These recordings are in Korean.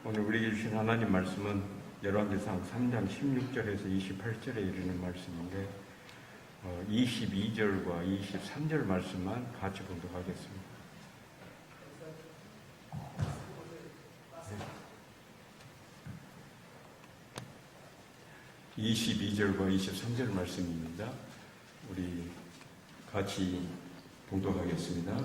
오늘 우리에게 주신 하나님 말씀은 열왕기상 3장 16절에서 28절에 이르는 말씀인데 22절과 23절 말씀만 같이 봉독하겠습니다. 22절과 23절 말씀입니다. 우리 같이 봉독하겠습니다.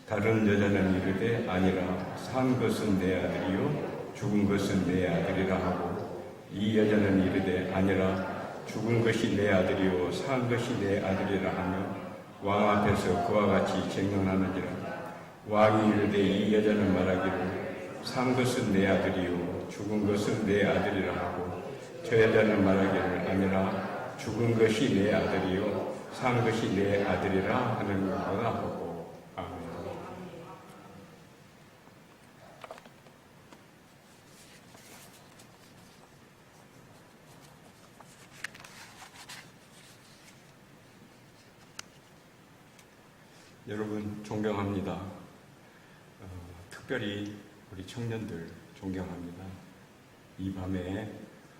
다른 여자는 이르되 아니라 산 것은 내 아들이요 죽은 것은 내 아들이라 하고, 이 여자는 이르되 아니라 죽은 것이 내 아들이요 산 것이 내 아들이라 하며 왕 앞에서 그와 같이 쟁론하는지라. 왕이 이르되 이 여자는 말하기를 산 것은 내 아들이요 죽은 것은 내 아들이라 하고, 저 여자는 말하기를 아니라 죽은 것이 내 아들이요 산 것이 내 아들이라 하는 것이라 하고. 아멘. 여러분 존경합니다. 특별히 우리 청년들 존경합니다. 이 밤에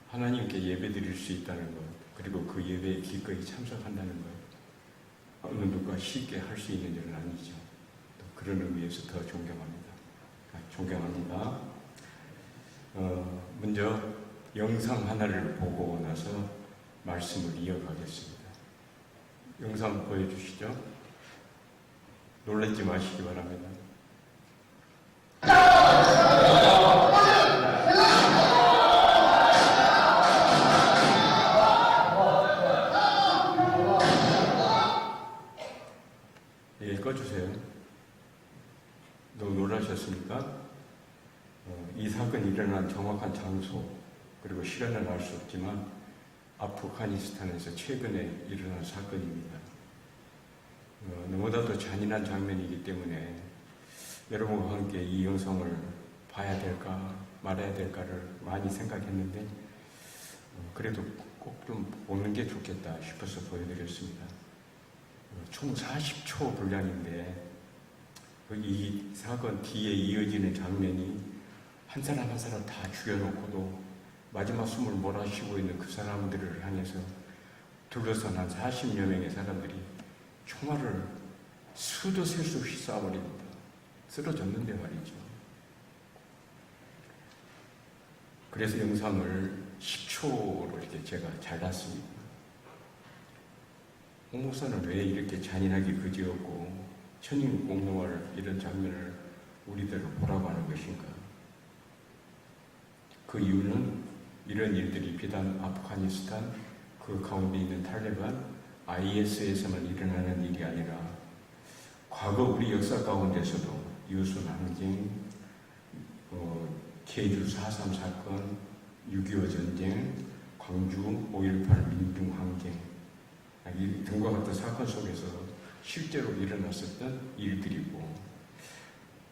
하나님께 예배드릴 수 있다는 것, 그리고 그 예배에 기꺼이 참석한다는 것, 어느 누가 쉽게 할 수 있는 일은 아니죠. 또 그런 의미에서 더 존경합니다. 먼저 영상 하나를 보고 나서 말씀을 이어가겠습니다. 영상 보여주시죠. 놀라지 마시기 바랍니다. 예, 꺼주세요. 너무 놀라셨습니까? 이 사건이 일어난 정확한 장소 그리고 시간을 알 수 없지만 아프가니스탄에서 최근에 일어난 사건입니다. 너무나도 잔인한 장면이기 때문에 여러분과 함께 이 영상을 봐야 될까 말아야 될까를 많이 생각했는데 그래도 꼭 좀 보는 게 좋겠다 싶어서 보여드렸습니다. 총 40초 분량인데 이 사건 뒤에 이어지는 장면이 한 사람 한 사람 다 죽여놓고도 마지막 숨을 몰아쉬고 있는 그 사람들을 향해서 둘러싼 한 40여 명의 사람들이 총알을 수도 셀 수 없이 쏴버립니다. 쓰러졌는데 말이죠. 그래서 영상을 10초로 이렇게 제가 잘랐습니다. 홍 목사는 왜 이렇게 잔인하게 그지없고 천인공노할 이런 장면을 우리대로 보라고 하는 것인가? 그 이유는 이런 일들이 비단 아프가니스탄 그 가운데 있는 탈레반 IS에서만 일어나는 일이 아니라 과거 우리 역사 가운데서도 유순 항쟁, 제주 4.3 사건, 6.25 전쟁, 광주 5.18 민중항쟁 등과 같은 사건 속에서 실제로 일어났었던 일들이고,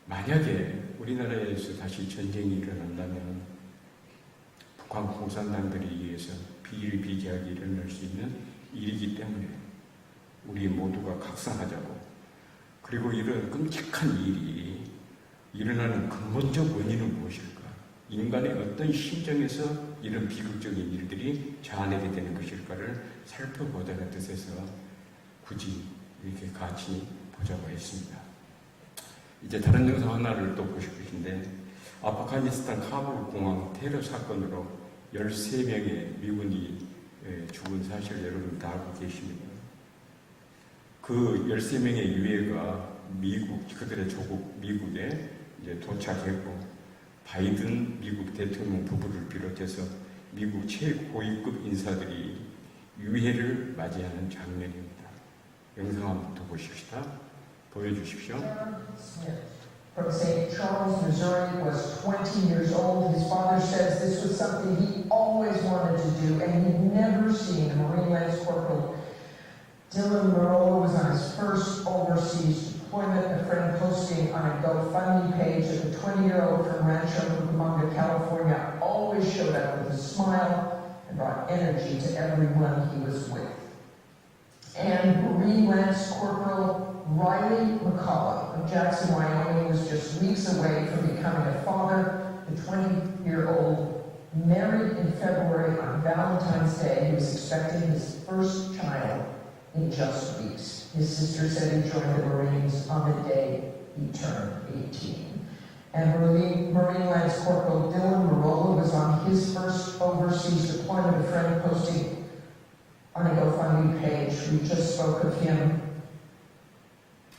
만약에 우리나라에서 다시 전쟁이 일어난다면 북한 공산당들에 의해서 비일비재하게 일어날 수 있는 일이기 때문에 우리 모두가 각성하자고, 그리고 이런 끔찍한 일이 일어나는 근본적 원인은 무엇일까? 인간의 어떤 심정에서 이런 비극적인 일들이 자아내게 되는 것일까를 살펴보자는 뜻에서 굳이 이렇게 같이 보자고 했습니다. 이제 다른 영상 하나를 또 보실 것인데, 아프가니스탄 카불 공항 테러 사건으로 13명의 미군이 죽은 사실을 여러분 다 알고 계십니다. 그 13명의 유해가 그들의 조국 미국에 이제 도착했고, 바이든 미국 대통령 부부를 비롯해서 미국 최고위급 인사들이 유해를 맞이하는 장면입니다. 영상 한번 더 보십시다. 보여주십시오. From St. Charles, Missouri, was 20 years old. His father says this was something he always wanted to do, and he'd never seen a Marine Lance Corporal. Dylan Marola was on his first overseas deployment. A friend posting on a GoFundMe page that the 20-year-old from Rancho Cucamonga, California, always showed up with a smile and brought energy to everyone he was with. And Marine Lance Corporal Riley McCullough of Jackson, Wyoming, was just weeks away from becoming a father the 20-year-old, married in February on Valentine's Day. He was expecting his first child in just weeks. His sister said he joined the Marines on the day he turned 18. And Marine Lance Corporal Dylan Marola was on his first overseas deployment. A friend posting on a GoFundMe page, we just spoke of him,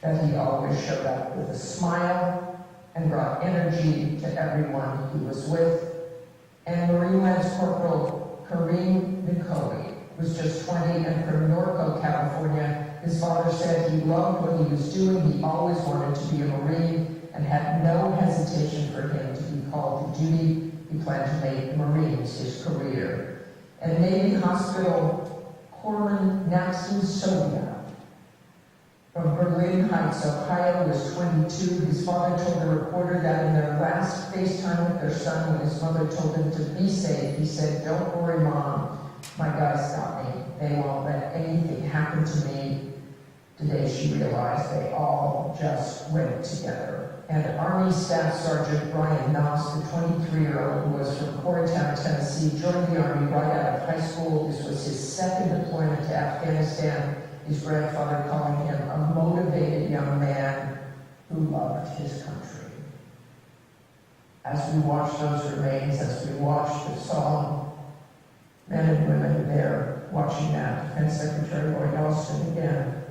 that he always showed up with a smile and brought energy to everyone he was with. And Marine Lance Corporal Kareem Nicoli was just 20 and from Norco, California. His father said he loved what he was doing. He always wanted to be a Marine and had no hesitation for him to be called to duty. He planned to make the Marines his career. And Navy Hospital Corpsman Naxton Sobia from Berlin Heights, Ohio, was 22. His father told the reporter that in their last FaceTime with their son, when his mother told him to be safe, he said, "Don't worry, Mom. My guys got me. They won't let anything happen to me." Today she realized they all just went together. And Army Staff Sergeant Brian Noss, the 23-year-old who was from Coreytown, Tennessee, joined the Army right out of high school. This was his second deployment to Afghanistan. His grandfather calling him a motivated young man who loved his country. As we watch those remains, as we watch the song, men and women there watching that, Defense Secretary Lloyd Austin again,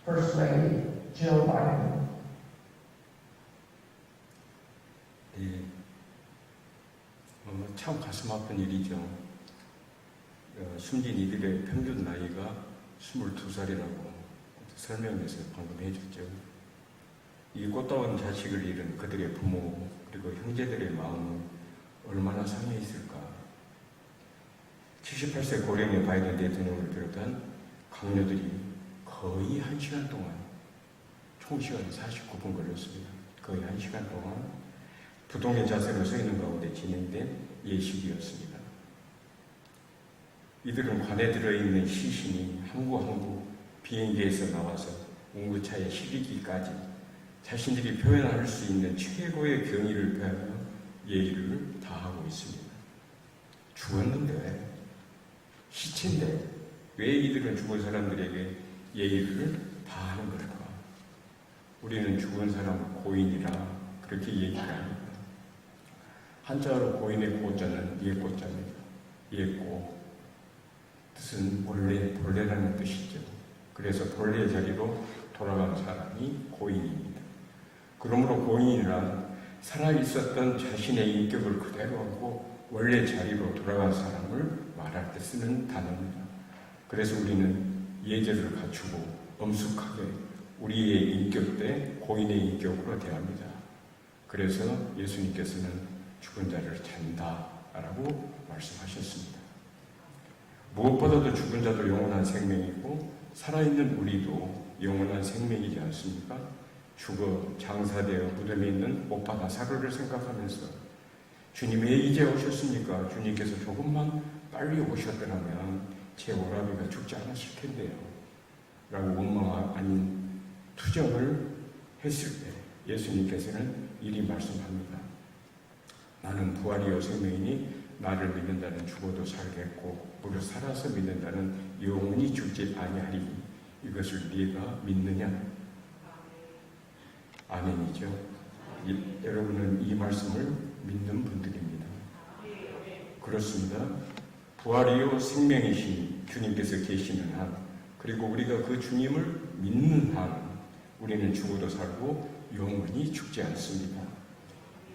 First Lady Jill Biden. 네, 참 가슴 아픈 일이죠. 숨진 이들의 평균 나이가 22살이라고 설명해서 방금 해줬죠. 이 꽃다운 자식을 잃은 그들의 부모 그리고 형제들의 마음은 얼마나 상해 있을까. 78세 고령의 바이든 대통령을 비롯한 강요들이 거의 1시간 동안, 총 시간이 49분 걸렸습니다. 거의 1시간 동안 부동의 자세로 서 있는 가운데 진행된 예식이었습니다. 이들은 관에 들어있는 시신이 한 구 한 구 비행기에서 나와서 운구차에 실리기까지 자신들이 표현할 수 있는 최고의 경의를 표하며 예의를 다하고 있습니다. 죽었는데, 시체인데 왜 이들은 죽은 사람들에게 예의를 다하는 걸까? 우리는 죽은 사람을 고인이라 그렇게 얘기를 합니다. 한자어로 고인의 고자는 예고자입니다. 예고 뜻은 본래라는 뜻이죠. 그래서 본래 자리로 돌아간 사람이 고인입니다. 그러므로 고인이란 살아있었던 자신의 인격을 그대로 하고 원래 자리로 돌아간 사람을 말할 때 쓰는 단어입니다. 그래서 우리는 예절을 갖추고 엄숙하게 우리의 인격대 고인의 인격으로 대합니다. 그래서 예수님께서는 죽은 자를 찾는다라고 말씀하셨습니다. 무엇보다도 죽은 자도 영원한 생명이고 살아있는 우리도 영원한 생명이지 않습니까? 죽어 장사되어 무덤에 있는 오빠 나사로를 생각하면서 주님 왜 이제 오셨습니까? 주님께서 조금만 빨리 오셨더라면 제 오라비가 죽지 않았을 텐데요 라고 원망 아닌 투정을 했을 때 예수님께서는 이리 말씀합니다. 나는 부활이요 생명이니 나를 믿는다는 죽어도 살겠고 무릇 살아서 믿는다는 영원히 죽지 아니하리니 이것을 네가 믿느냐? 아멘이죠. 여러분은 이 말씀을 믿는 분들입니다. 그렇습니다. 부활이요 생명이신 주님께서 계시는 한, 그리고 우리가 그 주님을 믿는 한 우리는 죽어도 살고 영원히 죽지 않습니다.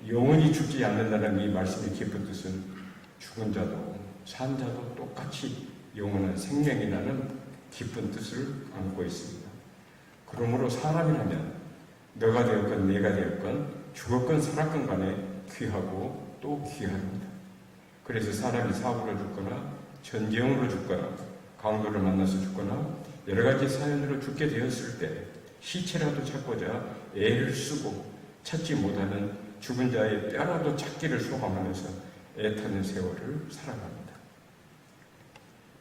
영원히 죽지 않는다는 이 말씀의 깊은 뜻은 죽은 자도 산 자도 똑같이 영원한 생명이라는 깊은 뜻을 안고 있습니다. 그러므로 사람이라면 너가 되었건 내가 되었건 죽었건 살았건 간에 귀하고 또 귀합니다. 그래서 사람이 사고로 죽거나 전쟁으로 죽거나 강도를 만나서 죽거나 여러 가지 사연으로 죽게 되었을 때 시체라도 찾고자 애를 쓰고 찾지 못하는 죽은 자의 뼈라도 찾기를 소망하면서 애타는 세월을 살아갑니다.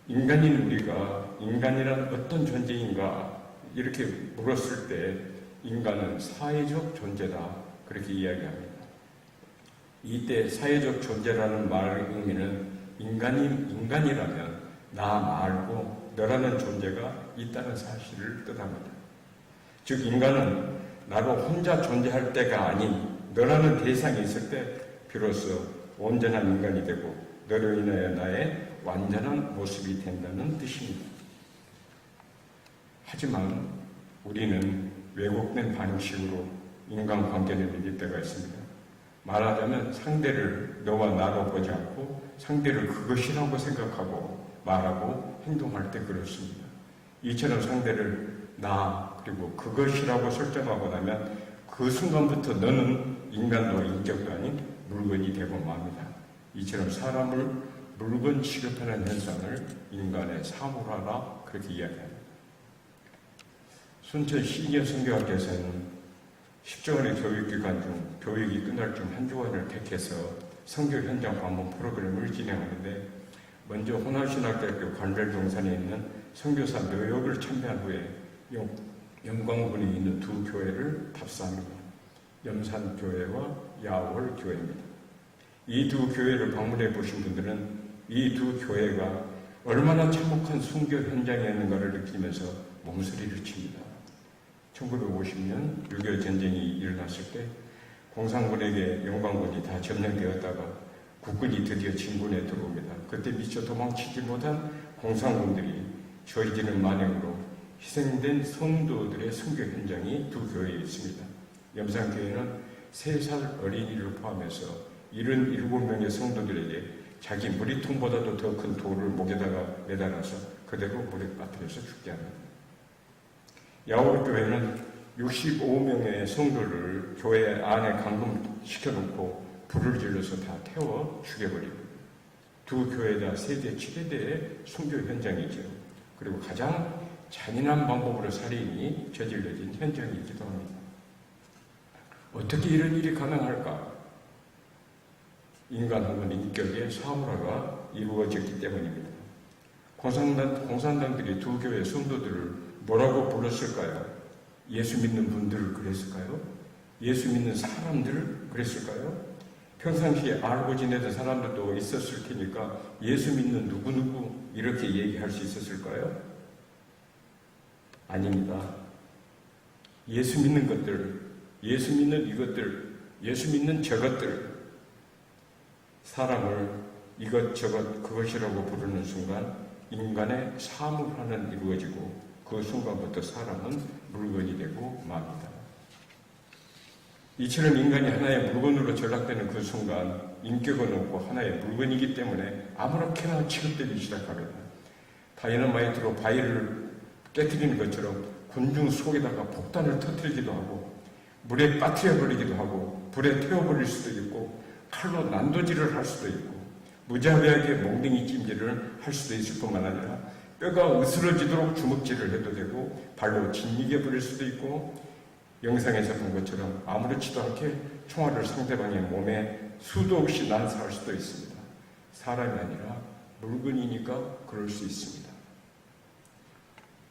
인간인 우리가 인간이란 어떤 존재인가 이렇게 물었을 때 인간은 사회적 존재다 그렇게 이야기합니다. 이때 사회적 존재라는 말의 의미는 인간이라면 나 말고 너라는 존재가 있다는 사실을 뜻합니다. 즉 인간은 나로 혼자 존재할 때가 아닌 너라는 대상이 있을 때 비로소 온전한 인간이 되고 너로 인하여 나의 완전한 모습이 된다는 뜻입니다. 하지만 우리는 왜곡된 방식으로 인간관계를 맺을 때가 있습니다. 말하자면 상대를 너와 나로 보지 않고 상대를 그것이라고 생각하고 말하고 행동할 때 그렇습니다. 이처럼 상대를 나 그리고 그것이라고 설정하고 나면 그 순간부터 너는 인간도 인격도 아닌 물건이 되고 맙니다. 이처럼 사람을 물건 취급하는 현상을 인간의 사물화라 그렇게 이야기합니다. 순천 시니어 선교학교에서는 10주간의 교육기간 중 교육이 끝날 쯤 한 주간을 택해서 선교 현장 방문 프로그램을 진행하는데 먼저 호남신학대학교 관절동산에 있는 선교사 묘역을 참배한 후에 영광군에 있는 두 교회를 답사합니다. 염산교회와 야월교회입니다. 이 두 교회를 방문해 보신 분들은 이 두 교회가 얼마나 참혹한 순교 현장이었는가를 느끼면서 몸소리를 칩니다. 1950년 6.25 전쟁이 일어났을 때 공산군에게 영광군이 다 점령되었다가 국군이 드디어 진군에 들어옵니다. 그때 미처 도망치지 못한 공산군들이 저지르는 만행으로 희생된 성도들의 순교 현장이 두 교회에 있습니다. 염산교회는 3살 어린이를 포함해서 77명의 성도들에게 자기 머리통보다도 더 큰 돌을 목에다가 매달아서 그대로 물에 빠뜨려서 죽게 합니다. 야월교회는 65명의 성도를 교회 안에 감금시켜놓고 불을 질러서 다 태워 죽여버립니다. 두 교회 다 세대 7대의 순교 현장이죠. 그리고 가장 잔인한 방법으로 살인이 저질러진 현장이기도 합니다. 어떻게 이런 일이 가능할까? 인간 혹은 인격의 사물화가 이루어졌기 때문입니다. 공산당들이 두 교회 성도들을 뭐라고 불렀을까요? 예수 믿는 분들을 그랬을까요? 예수 믿는 사람들을 그랬을까요? 평상시에 알고 지내던 사람들도 있었을 테니까 예수 믿는 누구누구 이렇게 얘기할 수 있었을까요? 아닙니다. 예수 믿는 것들, 예수 믿는 이것들, 예수 믿는 저것들, 사람을 이것저것 그것이라고 부르는 순간 인간의 사물화는 이루어지고 그 순간부터 사람은 물건이 되고 맙니다. 이처럼 인간이 하나의 물건으로 전락되는 그 순간 인격은 없고 하나의 물건이기 때문에 아무렇게나 취급되기 시작합니다. 다이너마이트로 바위를 깨뜨리는 것처럼 군중 속에다가 폭탄을 터뜨리기도 하고 물에 빠뜨려버리기도 하고 불에 태워버릴 수도 있고 칼로 난도질을 할 수도 있고 무자비하게 몽둥이 찜질을 할 수도 있을 뿐만 아니라 뼈가 으스러지도록 주먹질을 해도 되고 발로 짓이겨 버릴 수도 있고 영상에서 본 것처럼 아무렇지도 않게 총알을 상대방의 몸에 수도 없이 난사할 수도 있습니다. 사람이 아니라 물건이니까 그럴 수 있습니다.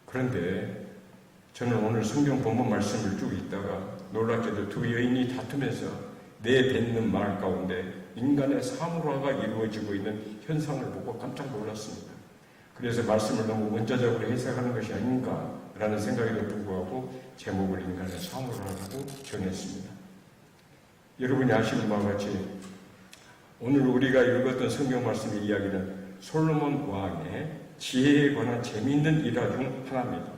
그런데 저는 오늘 성경 본문 말씀을 쭉 읽다가 놀랍게도 두 여인이 다투면서 내뱉는 말 가운데 인간의 사물화가 이루어지고 있는 현상을 보고 깜짝 놀랐습니다. 그래서 말씀을 너무 원자적으로 해석하는 것이 아닌가라는 생각에도 불구하고 제목을 인간의 사물화라고 정했습니다. 여러분이 아시는 바와 같이 오늘 우리가 읽었던 성경 말씀의 이야기는 솔로몬 왕의 지혜에 관한 재미있는 일화 중 하나입니다.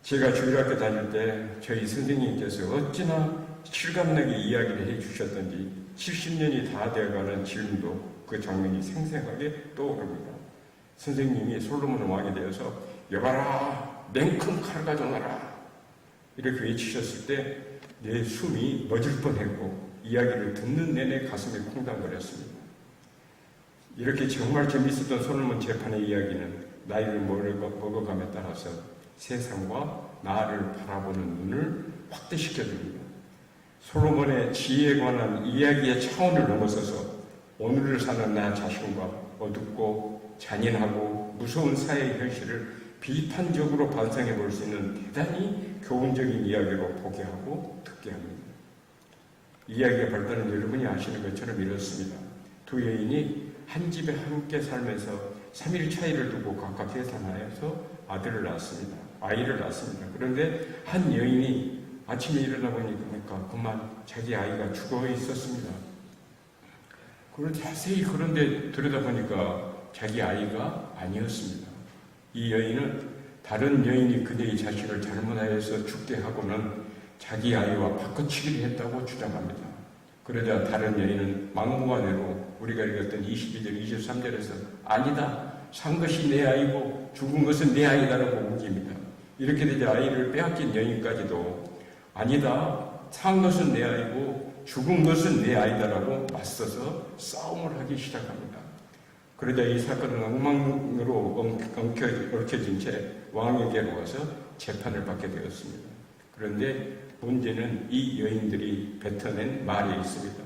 제가 주일학교 다닐 때 저희 선생님께서 어찌나 실감나게 이야기를 해주셨던지 70년이 다 되어가는 지금도 그 장면이 생생하게 떠오릅니다. 선생님이 솔로몬 왕에 대해서 여봐라 냉큼 칼 가져놔라 이렇게 외치셨을 때 내 숨이 멎을 뻔했고 이야기를 듣는 내내 가슴이 콩당거렸습니다. 이렇게 정말 재미있었던 솔로몬 재판의 이야기는 나이를 먹어감에 따라서 세상과 나를 바라보는 눈을 확대시켜줍니다. 솔로몬의 지혜에 관한 이야기의 차원을 넘어서서 오늘을 사는 나 자신과 어둡고 잔인하고 무서운 사회의 현실을 비판적으로 반성해 볼 수 있는 대단히 교훈적인 이야기로 보게 하고 듣게 합니다. 이야기가 발달은 여러분이 아시는 것처럼 이렇습니다. 두 여인이 한 집에 함께 살면서 3일 차이를 두고 각각 계산하여서 아이를 낳았습니다. 그런데 한 여인이 아침에 일어나 보니까 그만 자기 아이가 죽어 있었습니다. 그걸 자세히 그런데 들여다보니까 자기 아이가 아니었습니다. 이 여인은 다른 여인이 그녀의 자식을 잘못하여서 죽게 하고는 자기 아이와 바꿔치기를 했다고 주장합니다. 그러자 다른 여인은 막무가내로 우리가 읽었던 22절, 23절에서 아니다, 산 것이 내 아이고 죽은 것은 내 아이다라고 우깁니다. 이렇게 되자 아이를 빼앗긴 여인까지도 아니다, 산 것은 내 아이고 죽은 것은 내 아이다라고 맞서서 싸움을 하기 시작합니다. 그러자 이 사건은 엉망으로 얽혀진 채 왕에게로 와서 재판을 받게 되었습니다. 그런데 문제는 이 여인들이 뱉어낸 말에 있습니다.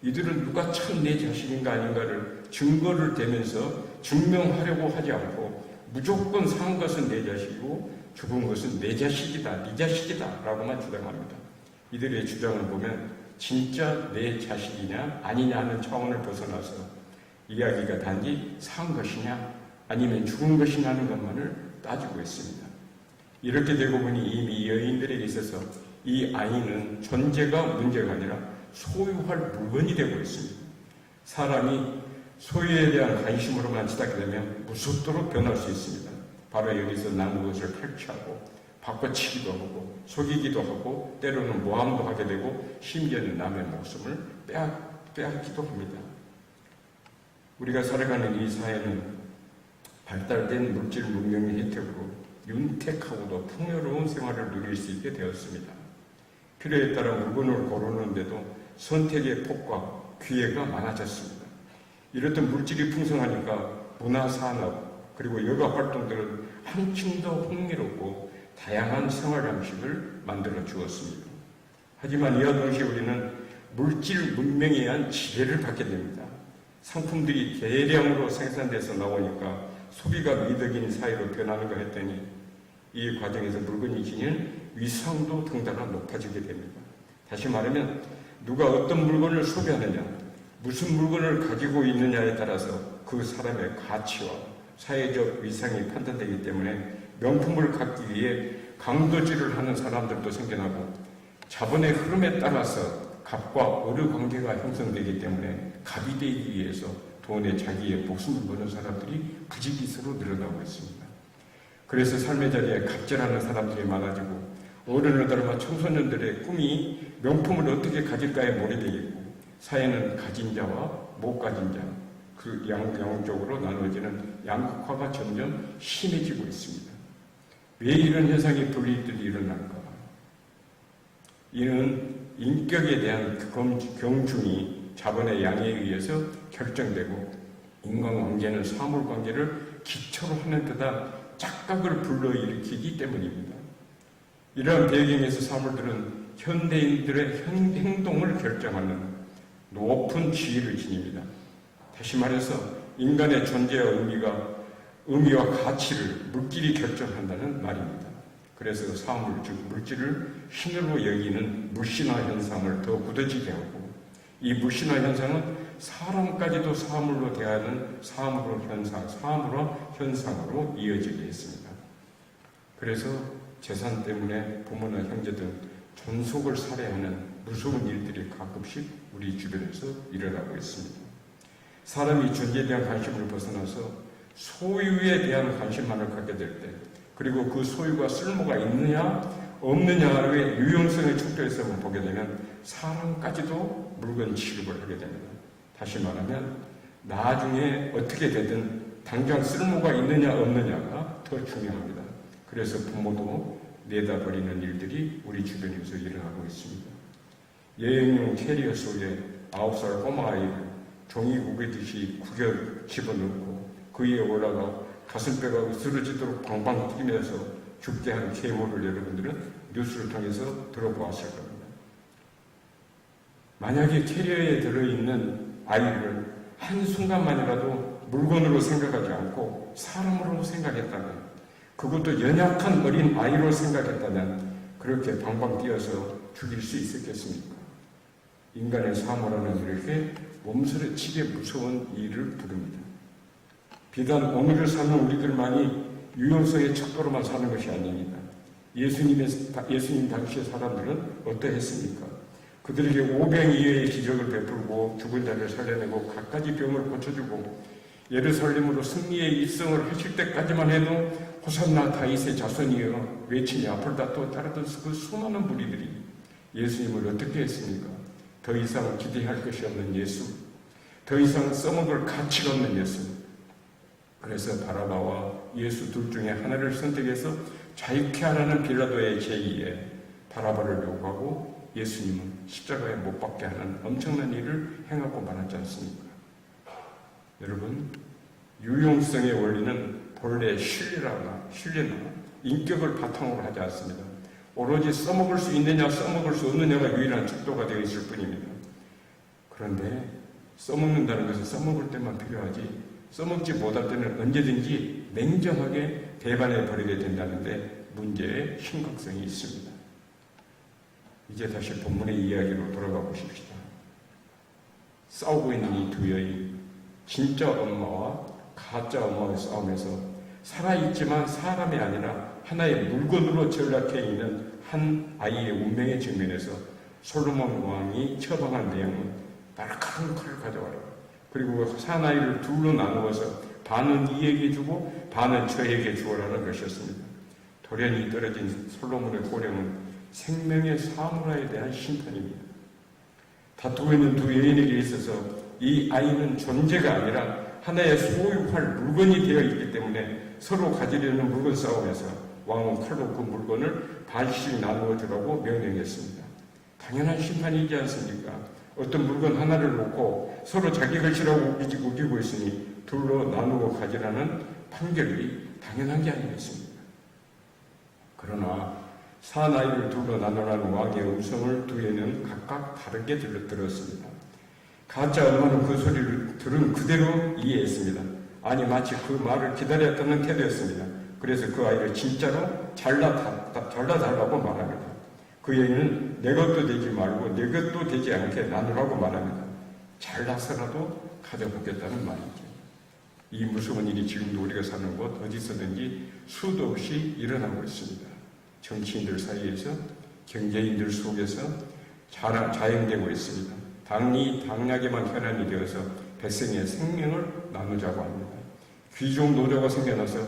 이들은 누가 참 내 자식인가 아닌가를 증거를 대면서 증명하려고 하지 않고 무조건 산 것은 내 자식이고 죽은 것은 내 자식이다, 네 자식이다 라고만 주장합니다. 이들의 주장을 보면 진짜 내 자식이냐 아니냐 하는 차원을 벗어나서 이야기가 단지 산 것이냐 아니면 죽은 것이냐 하는 것만을 따지고 있습니다. 이렇게 되고 보니 이미 여인들에게 있어서 이 아이는 존재가 문제가 아니라 소유할 물건이 되고 있습니다. 사람이 소유에 대한 관심으로만 시작되면 무섭도록 변할 수 있습니다. 바로 여기서 남은 것을 탈취하고 바꿔치기도 하고 속이기도 하고 때로는 모함도 하게 되고 심지어는 남의 목숨을 빼앗기도 합니다. 우리가 살아가는 이 사회는 발달된 물질 문명의 혜택으로 윤택하고도 풍요로운 생활을 누릴 수 있게 되었습니다. 필요에 따라 물건을 고르는데도 선택의 폭과 기회가 많아졌습니다. 이렇듯 물질이 풍성하니까 문화산업 그리고 여가 활동들은 한층 더 흥미롭고 다양한 생활 양식을 만들어 주었습니다. 하지만 이와 동시에 우리는 물질 문명에 의한 지배를 받게 됩니다. 상품들이 대량으로 생산돼서 나오니까 소비가 미덕인 사회로 변하는가 했더니 이 과정에서 물건이 지닌 위상도 덩달아 높아지게 됩니다. 다시 말하면 누가 어떤 물건을 소비하느냐, 무슨 물건을 가지고 있느냐에 따라서 그 사람의 가치와 사회적 위상이 판단되기 때문에 명품을 갖기 위해 강도질을 하는 사람들도 생겨나고 자본의 흐름에 따라서 갑과 을의 관계가 형성되기 때문에 갑이 되기 위해서 돈에 자기의 목숨을 거는 사람들이 부지기수로 늘어나고 있습니다. 그래서 삶의 자리에 갑질하는 사람들이 많아지고 어른을 닮아 청소년들의 꿈이 명품을 어떻게 가질까에 몰입되겠고 사회는 가진 자와 못 가진 자, 그 양쪽으로 나눠지는 양극화가 점점 심해지고 있습니다. 왜 이런 현상이 분리들이 일어날까? 이는 인격에 대한 경중이 자본의 양에 의해서 결정되고 인간관계는 사물관계를 기초로 하는 듯한 착각을 불러일으키기 때문입니다. 이러한 배경에서 사물들은 현대인들의 행동을 결정하는 높은 지위를 지닙니다. 다시 말해서 인간의 존재와 의미와 가치를 물질이 결정한다는 말입니다. 그래서 사물, 즉 물질을 신으로 여기는 물신화 현상을 더 굳어지게 하고 이 물신화 현상은 사람까지도 사물로 대하는 사물화 현상으로 이어지게 했습니다. 그래서 재산 때문에 부모나 형제 등 존속을 살해하는 무서운 일들이 가끔씩 우리 주변에서 일어나고 있습니다. 사람이 존재에 대한 관심을 벗어나서 소유에 대한 관심만을 갖게 될 때, 그리고 그 소유가 쓸모가 있느냐 없느냐의 유용성의 척도에서만 보게 되면 사람까지도 물건 취급을 하게 됩니다. 다시 말하면 나중에 어떻게 되든 당장 쓸모가 있느냐 없느냐가 더 중요합니다. 그래서 부모도 내다버리는 일들이 우리 주변에서 일어나고 있습니다. 여행용 캐리어 속에 9살 꼬마 아이를 종이 구기듯이 구겨 집어넣고 그 위에 올라가 가슴뼈가 으스러지도록 방방 뛰면서 죽게 한 계모를 여러분들은 뉴스를 통해서 들어보았을 겁니다. 만약에 캐리어에 들어있는 아이를 한순간만이라도 물건으로 생각하지 않고 사람으로 생각했다면, 그것도 연약한 어린 아이로 생각했다면 그렇게 방방 뛰어서 죽일 수 있었겠습니까? 인간의 사모라는 이렇게 몸서리치게 무서운 일을 부릅니다. 비단 오늘을 사는 우리들만이 유용성의 척도로만 사는 것이 아닙니다. 예수님 당시의 사람들은 어떠했습니까? 그들에게 오병 이어의 기적을 베풀고 죽은 자를 살려내고 갖가지 병을 고쳐주고 예루살렘으로 승리의 입성을 하실 때까지만 해도 호산나 다윗의 자손이여 외치니 앞을 또 따르던 그 수많은 무리들이 예수님을 어떻게 했습니까? 더 이상 기대할 것이 없는 예수, 더 이상 써먹을 가치가 없는 예수. 그래서 바라바와 예수 둘 중에 하나를 선택해서 자유케 하라는 빌라도의 제의에 바라바를 요구하고 예수님은 십자가에 못 박게 하는 엄청난 일을 행하고 말았지 않습니까? 여러분, 유용성의 원리는 본래 신뢰나 인격을 바탕으로 하지 않습니다. 오로지 써먹을 수 있느냐 써먹을 수 없느냐가 유일한 척도가 되어 있을 뿐입니다. 그런데 써먹는다는 것은 써먹을 때만 필요하지 써먹지 못할 때는 언제든지 냉정하게 배반해 버리게 된다는데 문제의 심각성이 있습니다. 이제 다시 본문의 이야기로 돌아가 보십시다. 싸우고 있는 이 두 여인, 진짜 엄마와 가짜 엄마의 싸움에서 살아있지만 사람이 아니라 하나의 물건으로 전락해 있는 한 아이의 운명의 측면에서 솔로몬 왕이 처방한 내용은 날카로운 칼을 가져와라. 그리고 사나이를 둘로 나누어서 반은 이에게 주고 반은 저에게 주어라는 것이었습니다. 돌연히 떨어진 솔로몬의 고령은 생명의 사무라에 대한 심판입니다. 다투고 있는 두 여인에게 있어서 이 아이는 존재가 아니라 하나의 소유할 물건이 되어 있기 때문에 서로 가지려는 물건 싸움에서 왕은 칼로 그 물건을 반씩 나누어 주라고 명령했습니다. 당연한 심판이지 않습니까? 어떤 물건 하나를 놓고 서로 자기 것이라고 우기고 있으니 둘로 나누고 가지라는 판결이 당연한 게 아니겠습니까? 그러나 사나이를 둘로 나누라는 왕의 음성을 두 애는 각각 다르게 들었습니다. 가짜 엄마는 그 소리를 들은 그대로 이해했습니다. 아니 마치 그 말을 기다렸다는 태도였습니다. 그래서 그 아이를 진짜로 잘라달라고 말합니다. 그 여인은 내 것도 되지 말고 내 것도 되지 않게 나누라고 말합니다. 잘라서라도 가져보겠다는 말이죠. 이 무서운 일이 지금도 우리가 사는 곳 어디서든지 수도 없이 일어나고 있습니다. 정치인들 사이에서, 경제인들 속에서 자행되고 있습니다. 당락에만 혈안이 되어서 백성의 생명을 나누자고 합니다. 귀족 노조가 생겨나서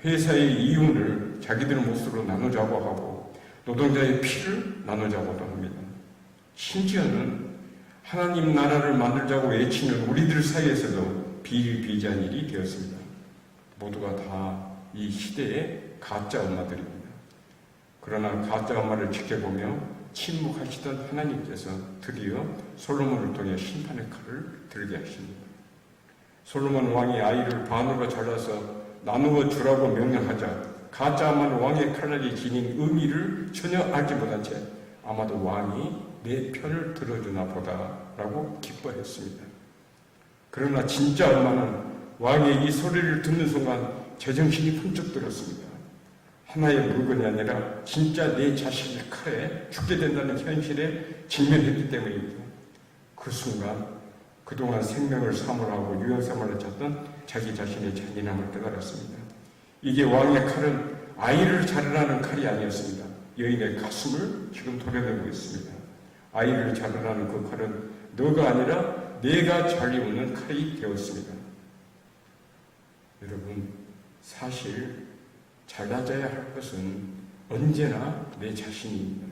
회사의 이윤을 자기들 몫으로 나누자고 하고 노동자의 피를 나누자고도 합니다. 심지어는 하나님 나라를 만들자고 외치는 우리들 사이에서도 비일비재한 일이 되었습니다. 모두가 다 이 시대의 가짜 엄마들입니다. 그러나 가짜 엄마를 지켜보며 침묵하시던 하나님께서 드디어 솔로몬을 통해 심판의 칼을 들게 하십니다. 솔로몬 왕이 아이를 반으로 잘라서 나누어 주라고 명령하자 가짜 엄마는 왕의 칼날이 지닌 의미를 전혀 알지 못한 채 아마도 왕이 내 편을 들어주나 보다라고 기뻐했습니다. 그러나 진짜 엄마는 왕의 이 소리를 듣는 순간 제정신이 번쩍 들었습니다. 하나의 물건이 아니라 진짜 내 자신의 칼에 죽게 된다는 현실에 직면했기 때문입니다. 그 순간 그동안 생명을 사물하고 유연사물을 찾던 자기 자신의 잔인함을 깨달았습니다. 이게 왕의 칼은 아이를 자르라는 칼이 아니었습니다. 여인의 가슴을 지금 도려내고 있습니다. 아이를 자르라는 그 칼은 너가 아니라 내가 잘리우는 칼이 되었습니다. 여러분, 사실 잘라져야 할 것은 언제나 내 자신입니다.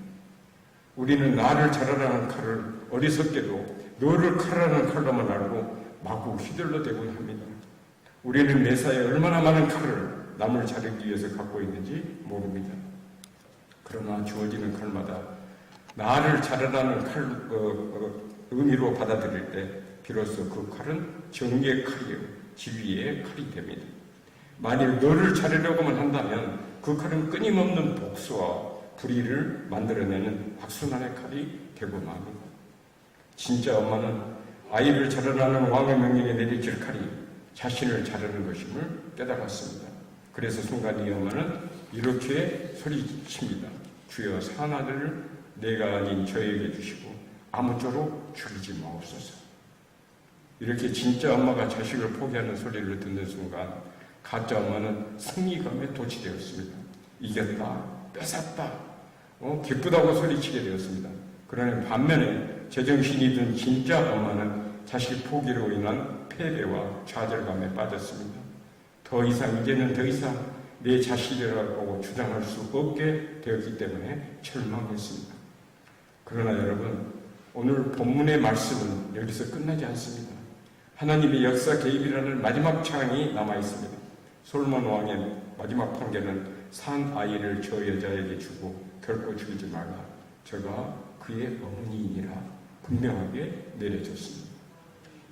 우리는 나를 자르라는 칼을 어리석게도 너를 칼라는 칼로만 알고 마구 휘둘러대곤 합니다. 우리는 매사에 얼마나 많은 칼을 남을 자르기 위해서 갖고 있는지 모릅니다. 그러나 주어지는 칼마다 나를 자르라는 의미로 받아들일 때 비로소 그 칼은 정의의 칼이요 지위의 칼이 됩니다. 만일 너를 자르려고만 한다면 그 칼은 끊임없는 복수와 불의를 만들어내는 악순환의 칼이 되고 맙니다. 진짜 엄마는 아이를 자르라는 왕의 명령에 내리칠 칼이 자신을 자르는 것임을 깨달았습니다. 그래서 순간 이 엄마는 이렇게 소리칩니다. 주여 사나들을 내가 아닌 저에게 주시고 아무쪼록 줄이지 마옵소서. 이렇게 진짜 엄마가 자식을 포기하는 소리를 듣는 순간 가짜 엄마는 승리감에 도취되었습니다. 이겼다, 뺏었다, 기쁘다고 소리치게 되었습니다. 그러나 반면에 제정신이 든 진짜 엄마는 자식 포기로 인한 패배와 좌절감에 빠졌습니다. 이제는 더 이상 내 자식이라고 주장할 수 없게 되었기 때문에 절망했습니다. 그러나 여러분, 오늘 본문의 말씀은 여기서 끝나지 않습니다. 하나님의 역사 개입이라는 마지막 창이 남아 있습니다. 솔몬 왕의 마지막 판결은 산 아이를 저 여자에게 주고 결코 죽이지 말라. 저가 그의 어머니이니라 분명하게 내려졌습니다.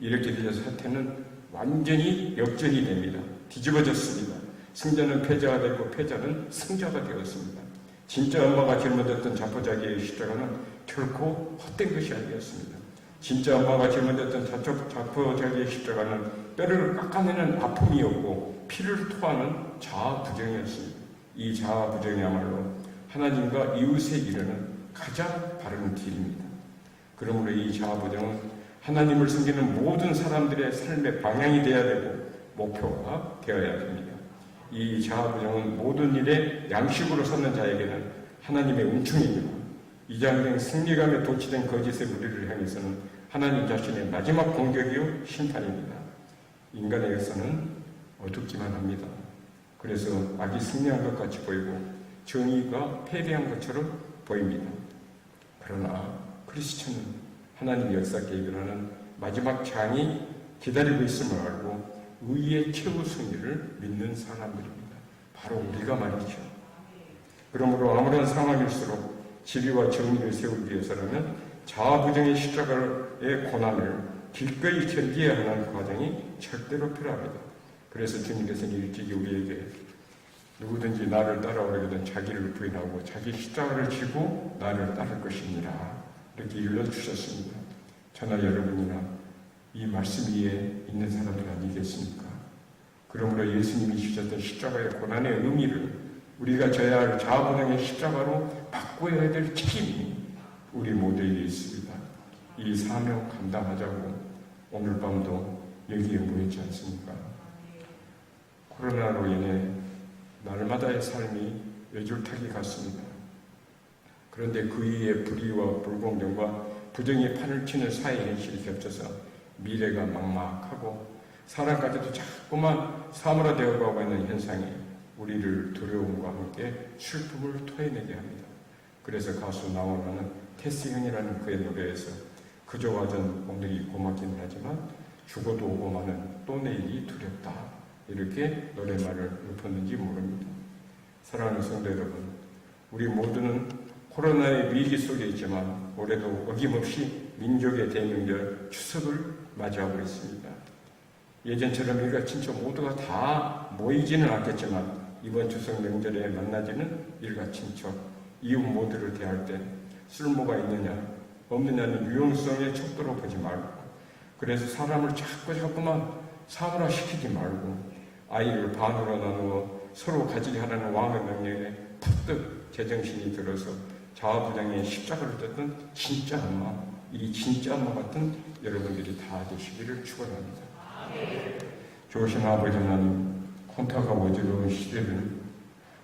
이렇게 되자 사태는 완전히 역전이 됩니다. 뒤집어졌습니다. 승자는 패자가 되고 패자는 승자가 되었습니다. 진짜 엄마가 짊어졌던 자포자기의 십자가는 결코 헛된 것이 아니었습니다. 진짜 엄마가 짊어졌던 자포자기의 십자가는 뼈를 깎아내는 아픔이었고 피를 토하는 자아부정이었습니다. 이 자아부정이야말로 하나님과 이웃에 이르는 가장 바른 길입니다. 그러므로 이 자아부정은 하나님을 섬기는 모든 사람들의 삶의 방향이 되어야 되고 목표가 되어야 됩니다. 이 자아부정은 모든 일에 양식으로 서는 자에게는 하나님의 은총이지만 이장된 승리감에 도취된 거짓의 무리를 향해서는 하나님 자신의 마지막 공격이요 심판입니다. 인간의 역사는 어둡기만 합니다. 그래서 악이 승리한 것 같이 보이고 정의가 패배한 것처럼 보입니다. 그러나 크리스천은 하나님의 역사 개입을 하는 마지막 장이 기다리고 있음을 알고 의의 최후 승리를 믿는 사람들입니다. 바로 우리가 말이죠. 그러므로 아무런 상황일수록 진리와 정의를 세우기 위해서라면 자아부정의 십자가의 고난을 기꺼이 견디어야 하는 과정이 절대로 필요합니다. 그래서 주님께서 일찍이 우리에게 누구든지 나를 따라오려거든 자기를 부인하고 자기 십자가를 지고 나를 따를 것이니라 이렇게 일러주셨습니다. 저나 여러분이나 이 말씀 위에 있는 사람들 아니겠습니까? 그러므로 예수님이 주셨던 십자가의 고난의 의미를 우리가 져야 할 자아부정의 십자가로 바꿔야 될 책임이 우리 모두에게 있습니다. 이 사명 감당하자고 오늘 밤도 여기에 모였지 않습니까? 코로나로 인해 날마다의 삶이 외줄타기 같습니다. 그런데 그 위에 불의와 불공정과 부정이 판을 치는 사회 현실이 겹쳐서 미래가 막막하고 사람까지도 자꾸만 사물화되어 가고 있는 현상이 우리를 두려움과 함께 슬픔을 토해내게 합니다. 그래서 가수 나훈아는 테스 형이라는 그의 노래에서 그저와 전 오늘이 고맙기는 하지만 죽어도 오고 마는 또 내일이 두렵다 이렇게 노래말을 읊었는지 모릅니다. 사랑하는 성도 여러분, 우리 모두는 코로나의 위기 속에 있지만 올해도 어김없이 민족의 대명절 추석을 맞이하고 있습니다. 예전처럼 일가친척 모두가 다 모이지는 않겠지만 이번 추석 명절에 만나지는 일가친척, 이웃 모두를 대할 때 쓸모가 있느냐 없느냐는 유용성의 척도로 보지 말고 그래서 사람을 자꾸만 사물화시키지 말고 아이를 반으로 나누어 서로 가지게 하라는 왕의 명령에 푸득 제정신이 들어서 자아부정의 십자가를 졌던 진짜 엄마, 이 진짜 엄마 같은 여러분들이 다 되시기를 축원합니다. 좋으신 아버지 하나님, 콘타가 어지러운 시대를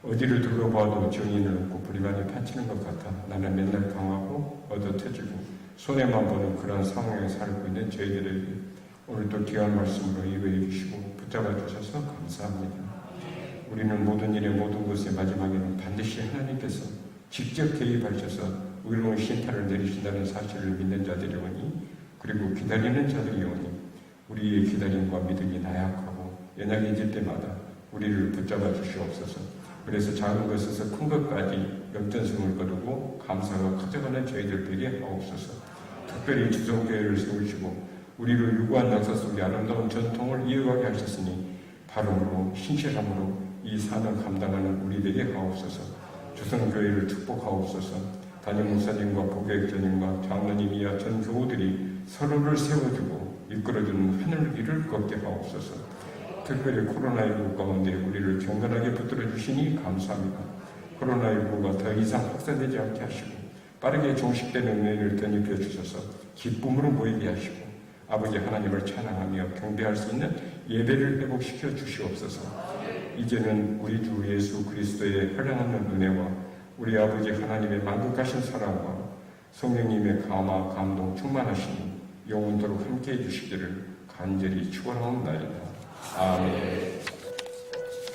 어디를 둘러봐도 정의는 없고 불의만이 판치는 것 같아 나는 맨날 강하고 얻어터지고 손해만 보는 그런 상황에 살고 있는 저희들에게 오늘도 귀한 말씀으로 이외해 주시고 붙잡아 주셔서 감사합니다. 우리는 모든 일의 모든 것의 마지막에는 반드시 하나님께서 직접 개입하셔서 의로운 심판을 내리신다는 사실을 믿는 자들이오니 그리고 기다리는 자들이오니 우리의 기다림과 믿음이 나약하고 연약해질 때마다 우리를 붙잡아 주시옵소서. 그래서 작은 것에서 큰 것까지 역전승을 거두고 감사가 커져가는 저희들 되게 하옵소서. 특별히 주성교회를 세우시고 우리를 유구한 역사 속에 아름다운 전통을 이어가게 하셨으니 바름으로 신실함으로 이 사명 감당하는 우리 되게 하옵소서. 주성교회를 축복하옵소서. 담임 목사님과 부교육자님과 장로님이야 전 교우들이 서로를 세워주고 이끌어주는 하늘길을 걷게 하옵소서. 특별히 코로나19 가운데 우리를 경건하게 붙들어 주시니 감사합니다. 코로나19가 더 이상 확산되지 않게 하시고 빠르게 종식되는 은혜를 덧입혀 주셔서 기쁨으로 모이게 하시고 아버지 하나님을 찬양하며 경배할 수 있는 예배를 회복시켜 주시옵소서. 이제는 우리 주 예수 그리스도의 흘러나오는 은혜와 우리 아버지 하나님의 만국하신 사랑과 성령님의 감화 감동 충만하시니 영원토록 함께해 주시기를 간절히 축원하옵나이다. 아멘.